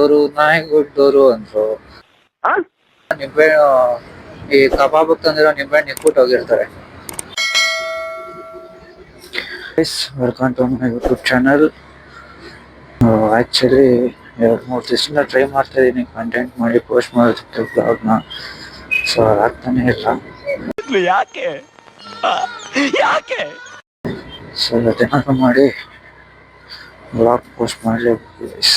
ಅವರು ನಾಯಿಗುಡ್ಡೋರು ಅಂದ್ರು. ನಿಂಬೆ ಈ ಕಬಾಬ್ ತಂದಿರೋ ನಿಂಬೆ ನಿಕ್ಬಿಟ್ಟು ಹೋಗಿರ್ತಾರೆ. Welcome to my YouTube channel. Actually 2-3 ದಿವಸದಿಂದ ಟ್ರೈ ಮಾಡ್ತಾ ಇದೀನಿ ಕಂಟೆಂಟ್ ಮಾಡಿ ಪೋಸ್ಟ್ ಮಾಡೋದಕ್ಕೆ ಬ್ಲಾಗ್ನ. ಸೊ ಆಗ್ತಾನೆ ಇಲ್ಲ. ಯಾಕೆ ಯಾಕೆ ಸೊ ಅದೇನಾದ್ರು ಮಾಡಿ ಬ್ಲಾಗ್ ಪೋಸ್ಟ್ ಮಾಡಲೇಬೇಕು ಗೈಸ್.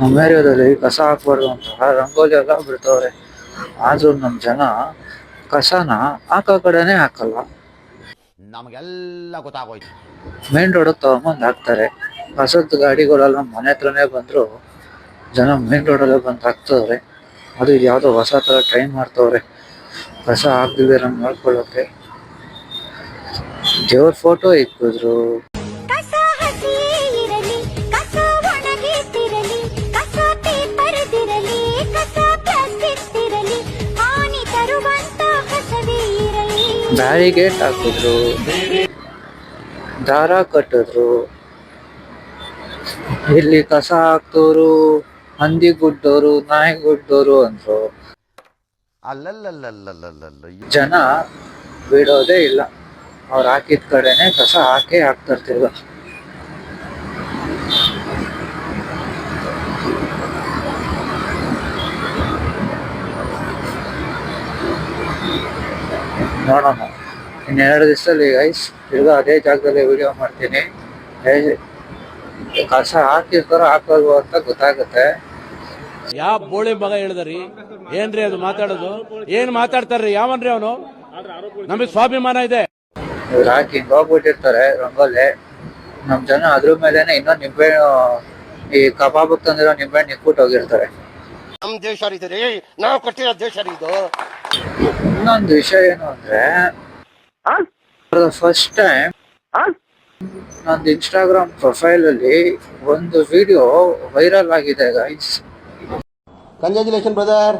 ನಮ್ಮ ಏರಿಯಾದಲ್ಲಿ ಕಸ ಹಾಕ್ಬಾರ್ದು ಅಂತ ರಂಗೋಲಿ ಎಲ್ಲ ಬಿಡ್ತವ್ರೆ. ಆದ್ರೂ ನಮ್ಮ ಜನ ಕಸನ ಹಾಕೋ ಕಡೆನೆ ಹಾಕಲ್ಲ. ನಮಗೆಲ್ಲ ಗೊತ್ತಾಗೋಯ್ತು. ಮೇನ್ ರೋಡ್ ತಗೊಂಬಂದು ಹಾಕ್ತಾರೆ. ಕಸದ ಗಾಡಿಗಳೆಲ್ಲ ಮನೆ ಹತ್ರನೇ ಬಂದ್ರು ಜನ ಮೇನ್ ರೋಡಲ್ಲೇ ಬಂದು ಹಾಕ್ತವ್ರೆ. ಅದು ಯಾವುದೋ ಹೊಸ ಥರ ಟ್ರೈನ್ ಮಾಡ್ತವ್ರೆ ಕಸ ಹಾಕ್ದಿದೆ ನಮ್ಗೆ ನೋಡ್ಕೊಳ್ಳೋಕೆ. ದೇವ್ರ ಫೋಟೋ ಇಕ್ಕಿದ್ರು. ಬ್ಯಾರಿಗೇಟ್ ಹಾಕಿದ್ರು, ದಾರ ಕಟ್ಟಿದ್ರು. ಇಲ್ಲಿ ಕಸ ಹಾಕ್ತವ್ರು ಹಂದಿಗುಡ್ಡೋರು ನಾಯಿಗುಡ್ಡೋರು ಅಂದ್ರು. ಜನ ಬಿಡೋದೇ ಇಲ್ಲ. ಅವ್ರು ಹಾಕಿದ ಕಡೆನೆ ಕಸ ಹಾಕೇ ಹಾಕ್ತಿರ್ತಿಲ್ವ. ನೋಡೋಣ ಇನ್ನೆರಡು ದಿವಸದಲ್ಲಿ ಗೈಸ್ ತಿರ್ಗಾ ಅದೇ ಜಾಗದಲ್ಲಿ ವಿಡಿಯೋ ಮಾಡ್ತೀನಿ. ಕಸ ಹಾಕಿರ್ತಾರೋ ಹಾಕಲ್ವೋ ಅಂತ ಗೊತ್ತಾಗುತ್ತೆ. ಯಾವ ಬೋಳಿ ಮಗ ಹೇಳಿದ್ರಿ ಏನ್ರಿ ಅದು ಮಾತಾಡೋದು? ಏನ್ ಮಾತಾಡ್ತಾರ್ರಿ? ಯಾವನ್ರಿ ಅವನು? ನಮಗೆ ಸ್ವಾಭಿಮಾನ ಇದೆ. ಇವ್ರು ಹಾಕಿ ಹಿಂಗ್ ಹೋಗ್ಬಿಟ್ಟಿರ್ತಾರೆ ರಂಗೋಲಿ. ನಮ್ ಜನ ಅದ್ರ ಮೇಲೆನೆ ಇನ್ನೊಂದು ನಿಂಬೆ ಈ ಕಬಾಬ್ ತಂದಿರೋ ನಿಂಬೆ ನಿಕ್ಬಿಟ್ಟು ಹೋಗಿರ್ತಾರೆ. ನಮ್ ದೇಶ ರೀ, ನಾವು ಕೊಟ್ಟಿರೋ ದೇಶ ಇದು. ಇನ್ನೊಂದು ವಿಷಯ ಏನು ಅಂದ್ರೆ ಫಸ್ಟ್ ಟೈಮ್ ನಂದು ಇನ್ಸ್ಟಾಗ್ರಾಮ್ ಪ್ರೊಫೈಲ್ ಅಲ್ಲಿ ಒಂದು ವಿಡಿಯೋ ವೈರಲ್ ಆಗಿದೆ ಗೈಸ್. Congratulation brother.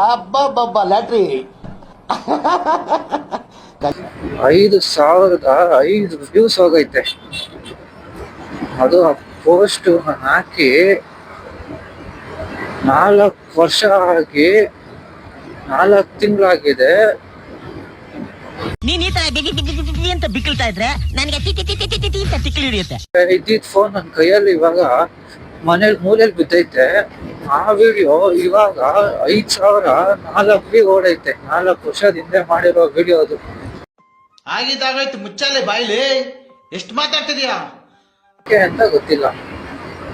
ಅಬ್ಬಬ್ಬಬ್ಬ ಲ್ಯಾಟ್ರಿ. 5,005 ವ್ಯೂಸ್ ಹೋಗೈತೆ. ಅದು ಆ ಪೋಸ್ಟ್ ಹಾಕಿ 4 ವರ್ಷ ಆಗಿ 4 ತಿಂಗಳಾಗಿದೆ. ನೀನ್ ಈ ತರ ಅಂತ ಬಿಕ್ಕಳ್ತಾ ಇದ್ರೆ ನನಗೆ ತಿಕ್ಕಿ ಹಿಡಿಯುತ್ತೆ. ಇದ್ದಿದ್ ಫೋನ್ ನನ್ನ ಕೈಯಲ್ಲಿ ಇವಾಗ ಮನೇಲಿ ಮೂಲೆಯಲ್ಲಿ ಬಿದ್ದೈತೆ. ಆ ವಿಡಿಯೋ ಇವಾಗ 5,004 ಓಡೈತೆ. 4 ವರ್ಷದ ಹಿಂದೆ ಮಾಡಿರೋ ವಿಡಿಯೋ ಅದು. ಆಗಿದ್ದಾಗಾಯ್ತು ಮುಚ್ಚಾಲೆ ಬಾಯ್ಲಿ. ಎಷ್ಟು ಮಾತಾಡ್ತಿದ್ಯಾ ಅಂತ ಗೊತ್ತಿಲ್ಲ.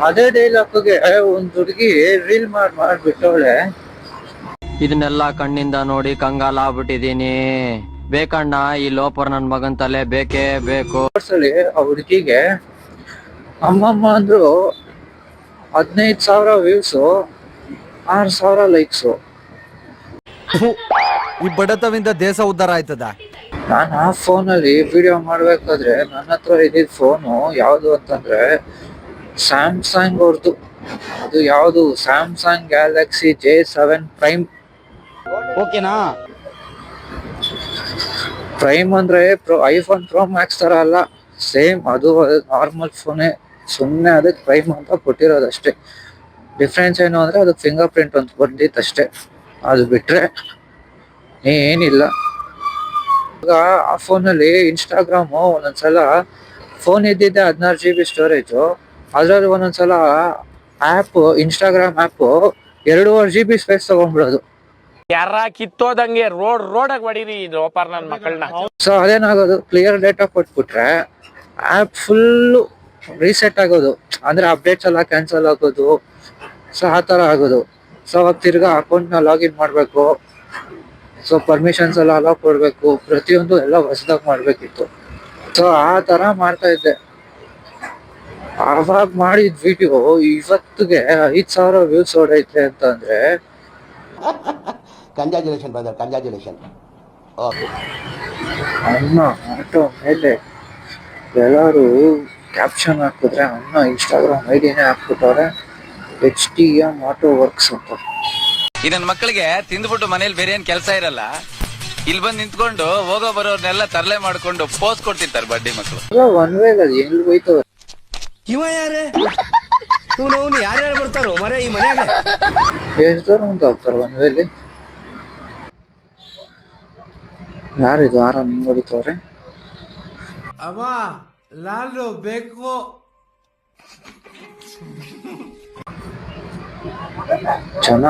ಅದೇ ಡೈಲಾಗ್ಗೆ ಒಂದ್ ಹುಡುಗಿ ರೀಲ್ ಮಾಡ್ಬಿಟ್ಟವಳೆ. ಇದನ್ನೆಲ್ಲ ಕಣ್ಣಿಂದ ನೋಡಿ ಕಂಗಾಲ ಆಗ್ಬಿಟ್ಟಿದೀನಿ. ಬೇಕಣ್ಣ ಈ ಲೋಪರ್ ನನ್ ಮಗನ್ ತಲೆ ಬೇಕೇ ಬೇಕು. ಆ ಹುಡುಗಿಗೆ ಅಮ್ಮಮ್ಮ ಅಂದ್ರು 15,000 ವ್ಯೂಸು, 6,000 ಲೈಕ್ಸು. ಈ ಬಡತವಿಂದ ದೇಶ ಉದ್ಧಾರ ಆಯ್ತದ. ನಾನು ಆ ಫೋನಲ್ಲಿ ವಿಡಿಯೋ ಮಾಡ್ಬೇಕಾದ್ರೆ ನನ್ನ ಹತ್ರ ಇದ್ದಿದ್ ಫೋನು ಯಾವುದು ಅಂತಂದ್ರೆ ಸ್ಯಾಮ್ಸಂಗ್ ಅವ್ರದ್ದು. ಅದು ಯಾವುದು ಸ್ಯಾಮ್ಸಂಗ್ ಗ್ಯಾಲಕ್ಸಿ J7 ಪ್ರೈಮ್. ಓಕೆನಾ? ಪ್ರೈಮ್ ಅಂದ್ರೆ ಐಫೋನ್ ಪ್ರೋ ಮ್ಯಾಕ್ಸ್ ತರ ಅಲ್ಲ, ಸೇಮ್ ಅದು ನಾರ್ಮಲ್ ಫೋನೇ. ಸುಮ್ಮನೆ ಅದಕ್ಕೆ ಪ್ರೈಮ್ ಅಂತ ಕೊಟ್ಟಿರೋದಷ್ಟೇ. ಡಿಫ್ರೆನ್ಸ್ ಏನು ಅಂದ್ರೆ ಅದಕ್ಕೆ ಫಿಂಗರ್ ಪ್ರಿಂಟ್ ಅಂತ ಬಂದಿತ್ತಷ್ಟೇ. ಅದು ಬಿಟ್ರೆ ಏನಿಲ್ಲ. ಈಗ ಆ ಫೋನಲ್ಲಿ ಇನ್ಸ್ಟಾಗ್ರಾಮು ಒಂದೊಂದ್ಸಲ ಫೋನ್ ಇದ್ದಿದ್ದೆ 16 GB ಸ್ಟೋರೇಜು. ಅದ್ರಲ್ಲಿ ಒಂದೊಂದ್ಸಲ app Instagram app 2.5 GB space ತಗೊಂಡ್ಬಿಡೋದು. ಯಾರ ಕಿತ್ತೋದಂಗೆ ರೋಡಾಗಿ ಹೊಡೀರಿ ಇದು ಓಪರ್ ನನ್ನ ಮಕ್ಕಳನ್ನ. ಸೊ ಅದೇನಾಗೋದು, ಕ್ಲಿಯರ್ ಡೇಟಾ ಕೊಟ್ಬಿಟ್ರೆ ಆ್ಯಪ್ ಫುಲ್ಲು ರೀಸೆಟ್ ಆಗೋದು. ಅಂದ್ರೆ ಅಪ್ಡೇಟ್ಸ್ ಎಲ್ಲ ಕ್ಯಾನ್ಸಲ್ ಆಗೋದು. ಸೊ ಆ ಥರ ಆಗೋದು. ಸೊ ಅವಾಗ ತಿರ್ಗಾ ಅಕೌಂಟ್ನ ಲಾಗಿನ್ ಮಾಡಬೇಕು. ಸೊ ಪರ್ಮಿಷನ್ಸ್ ಎಲ್ಲ ಅಲೋ ಕೊಡಬೇಕು. ಪ್ರತಿಯೊಂದು ಎಲ್ಲ ಹೊಸದಾಗಿ ಮಾಡಬೇಕಿತ್ತು. ಸೊ ಆ ಥರ ಮಾಡ್ತಾ ಇದ್ದೆ. ಆವಾಗ ಮಾಡಿದ ವಿಡಿಯೋ ಇವತ್ತಿಗೆ 5,000 ವ್ಯೂಸ್ ಹೊಡೈತೆ ಅಂತಂದ್ರೆ ಕಂಗ್ರಾಚುಲೇಷನ್ ಬ್ರದರ್, ಕಂಗ್ರಾಚುಲೇಷನ್. ಅಣ್ಣ ಆಟೋ ಮೇಲೆ ಎಲ್ಲರೂ ಕ್ಯಾಪ್ಷನ್ ಹಾಕಿದ್ರೆ ಅಣ್ಣ ಇನ್ಸ್ಟಾಗ್ರಾಮ್ ಐಡಿನೇ ಹಾಕ್ಬಿಟ್ಟವ್ರೆ, HTM ಆಟೋ ವರ್ಕ್ಸ್ ಅಂತ. ಈ ನನ್ನ ಮಕ್ಕಳಿಗೆ ತಿಂದ್ಬಿಟ್ಟು ಮನೇಲಿ ಬೇರೆ ಏನ್ ಕೆಲಸ ಇರಲ್ಲ, ಇಲ್ಲಿ ಬಂದು ನಿಂತ್ಕೊಂಡು ಹೋಗೋ ಬರೋರ್ನೆಲ್ಲ ತರಲೆ ಮಾಡ್ಕೊಂಡು ಪೋಸ್ ಕೊಡ್ತಿರ್ತಾರೆ ಬಡ್ಡಿ ಮಕ್ಕಳು. ಒನ್ ವೇ ಅದು ಎಲ್ಲಿ ಹೋಯ್ತವ? ಇವ ಯಾರೇ ಅವನು ಯಾರ್ಯಾರು ಬರ್ತಾರೋ ಮರೆ ಈ ಮನ್ಯಾಗ? ಎಷ್ಟು ದೂರ ಅಂತ ಹೋಗ್ತಾರೆ ಒನ್ ವೇಲಿ? ಯಾರಿದು ಆರ ನಿಂಗೆ ಹೊಡಿತವ್ರೆ? ಅಮ್ಮ ನಾನು ಬೇಕು. ಜನ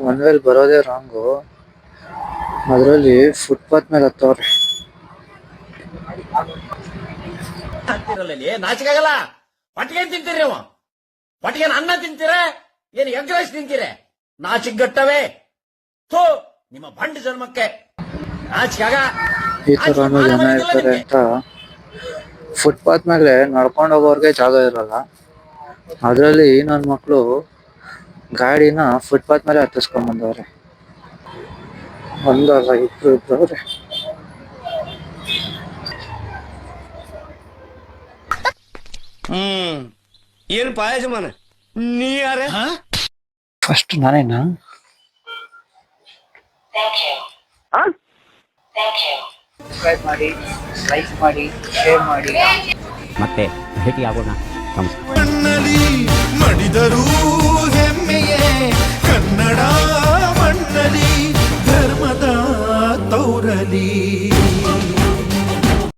ಒನ್ ವೇಲ್ ಬರೋದೇ ರಾಂಗು, ಅದ್ರಲ್ಲಿ ಫುಟ್ಪಾತ್ ಮೇಲೆ ಹತ್ತವ್ರೆ. ನಾಚಿಕಾಗಲ್ಲ. ಹೊಟ್ಟಿಗೆ ತಿಂತೀರಿ ನೀವು? ಹೊಟ್ಟಿಗೆ ಅನ್ನ ತಿಂತೀರ? ಏನು ಎಗ್ ರೈಸ್ ತಿಂತೀರ? ನಾಚಿಗಟ್ಟವೇ ಥೋ ನಿಮ್ಮ ಬಂಡ ಜನ್ಮಕ್ಕೆ ನಾಚಿಕಾಗ. ಈ ತರನು ಜನ ಇರ್ತಾರೆ ಅಂತ ಫುಟ್ಪಾತ್ ಮೇಲೆ ನಡ್ಕೊಂಡು ಹೋಗೋರ್ಗೆ ಜಾಗ ಇರಲ್ಲ, ಅದ್ರಲ್ಲಿ ನನ್ನ ಮಕ್ಳು ಗಾಡಿನ ಫುಟ್ಪಾತ್ ಮೇಲೆ ಹತ್ತಿಸ್ಕೊಂಡ್ ಬಂದವ್ರೆ. ಒಂದಲ್ಲ ಇಬ್ರು ಇದ್ದವ್ರೆ. ಏನ್ ಪಾಯಜಮಾನ ನೀ ಯಾರೇ? ಫಸ್ಟ್ ನಾನೇನಾ? ಸಬ್ಸ್ಕ್ರೈಬ್ ಮಾಡಿ, ಲೈಕ್ ಮಾಡಿ, ಶೇರ್ ಮಾಡಿ. ಮತ್ತೆ ಭೇಟಿ ಆಗೋಣ. ಮಡಿದರೂ